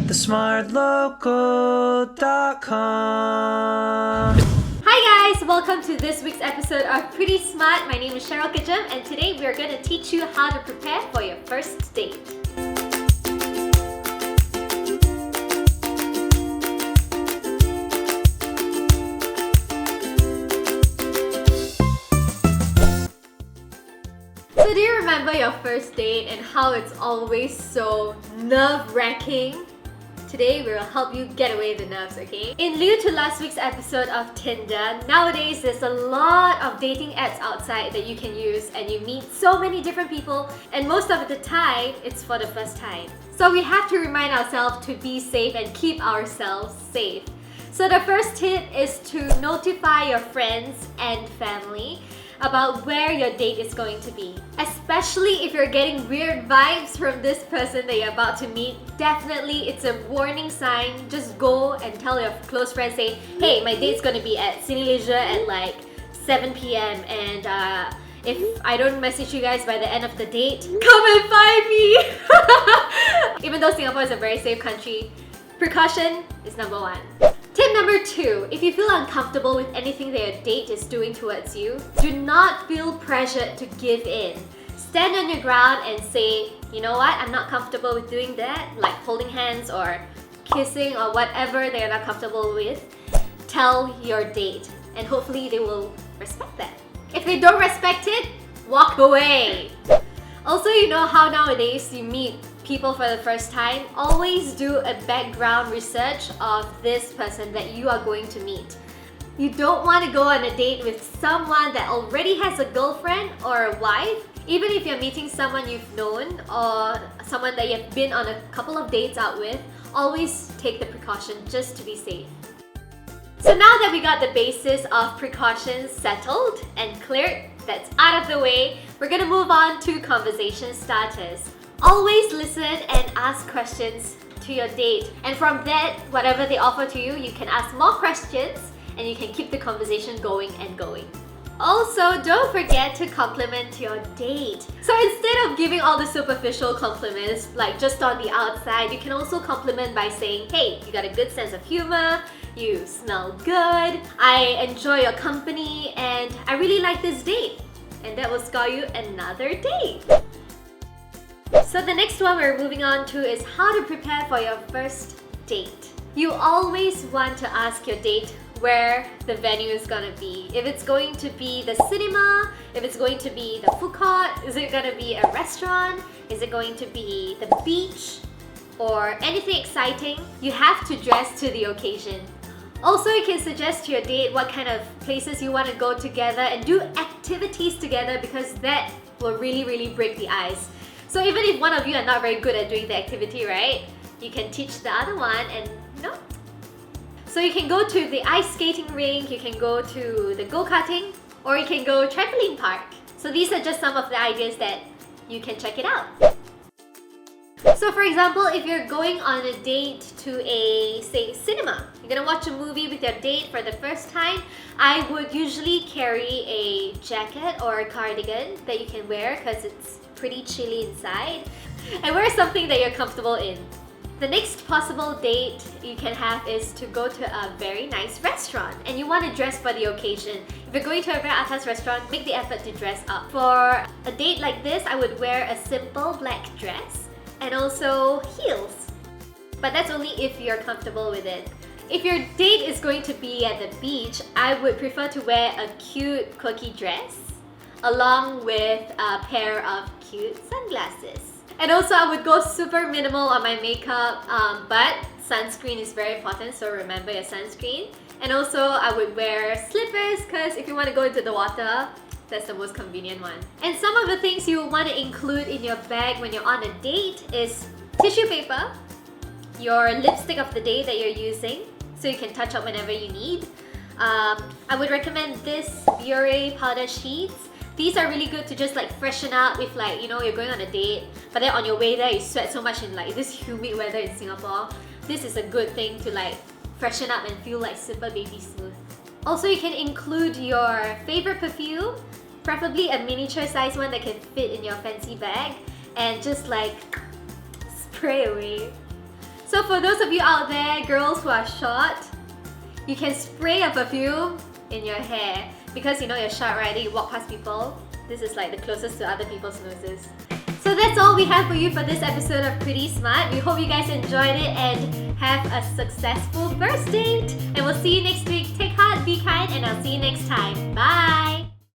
TheSmartLocal.com. Hi guys! Welcome to this week's episode of Pretty Smart. My name is Cheryl KJM and today we are going to teach you how to prepare for your first date. So do you remember your first date and how it's always so nerve-wracking? Today we will help you get away the nerves, okay? In lieu to last week's episode of Tinder, nowadays there's a lot of dating apps outside that you can use and you meet so many different people and most of the time, it's for the first time. So we have to remind ourselves to be safe and keep ourselves safe. So the first tip is to notify your friends and family about where your date is going to be. Especially if you're getting weird vibes from this person that you're about to meet, definitely it's a warning sign. Just go and tell your close friends, say, hey, my date's gonna be at Cine Leisure at like 7 p.m. and if I don't message you guys by the end of the date, come and find me! Even though Singapore is a very safe country, precaution is number one. Tip number 2, if you feel uncomfortable with anything that your date is doing towards you, do not feel pressured to give in. Stand on your ground and say, you know what, I'm not comfortable with doing that, like holding hands or kissing or whatever they're not comfortable with. Tell your date and hopefully they will respect that. If they don't respect it, walk away. Also, you know how nowadays you meet people for the first time, always do a background research of this person that you are going to meet. You don't want to go on a date with someone that already has a girlfriend or a wife. Even if you're meeting someone you've known or someone that you've been on a couple of dates out with, always take the precaution just to be safe. So now that we got the basis of precautions settled and cleared, that's out of the way, we're gonna move on to conversation starters. Always listen and ask questions to your date, and from that, whatever they offer to you, you can ask more questions and you can keep the conversation going and going. Also, don't forget to compliment your date. So instead of giving all the superficial compliments, like just on the outside, you can also compliment by saying, hey, you got a good sense of humor, you smell good, I enjoy your company, and I really like this date. And that will score you another date. So the next one we're moving on to is how to prepare for your first date. You always want to ask your date where the venue is gonna be. If it's going to be the cinema, if it's going to be the food court, is it gonna be a restaurant, is it going to be the beach, or anything exciting, you have to dress to the occasion. Also, you can suggest to your date what kind of places you want to go together and do activities together because that will really break the ice. So even if one of you are not very good at doing the activity, right? You can teach the other one and, you know. So you can go to the ice skating rink, you can go to the go-karting, or you can go trampoline park. So these are just some of the ideas that you can check it out. So for example, if you're going on a date to a, say, cinema, you're gonna watch a movie with your date for the first time, I would usually carry a jacket or a cardigan that you can wear because it's pretty chilly inside, and wear something that you're comfortable in. The next possible date you can have is to go to a very nice restaurant and you want to dress for the occasion. If you're going to a very atas restaurant, make the effort to dress up. For a date like this, I would wear a simple black dress and also heels. But that's only if you're comfortable with it. If your date is going to be at the beach, I would prefer to wear a cute quirky dress along with a pair of cute sunglasses. And also I would go super minimal on my makeup, but sunscreen is very important, so remember your sunscreen. And also I would wear slippers because if you want to go into the water, that's the most convenient one. And some of the things you want to include in your bag when you're on a date is tissue paper, your lipstick of the day that you're using, so you can touch up whenever you need. I would recommend this Biore powder sheets. These are really good to just like freshen up if like, you know, you're going on a date, but then on your way there you sweat so much in like this humid weather in Singapore. This is a good thing to like freshen up and feel like super baby smooth. Also, you can include your favorite perfume, preferably a miniature size one that can fit in your fancy bag, and just like spray away. So for those of you out there, girls who are short, you can spray a perfume in your hair. Because you know you're short, right? You walk past people. This is like the closest to other people's noses. So that's all we have for you for this episode of Pretty Smart. We hope you guys enjoyed it and have a successful first date. And we'll see you next week. Take heart, be kind, and I'll see you next time. Bye!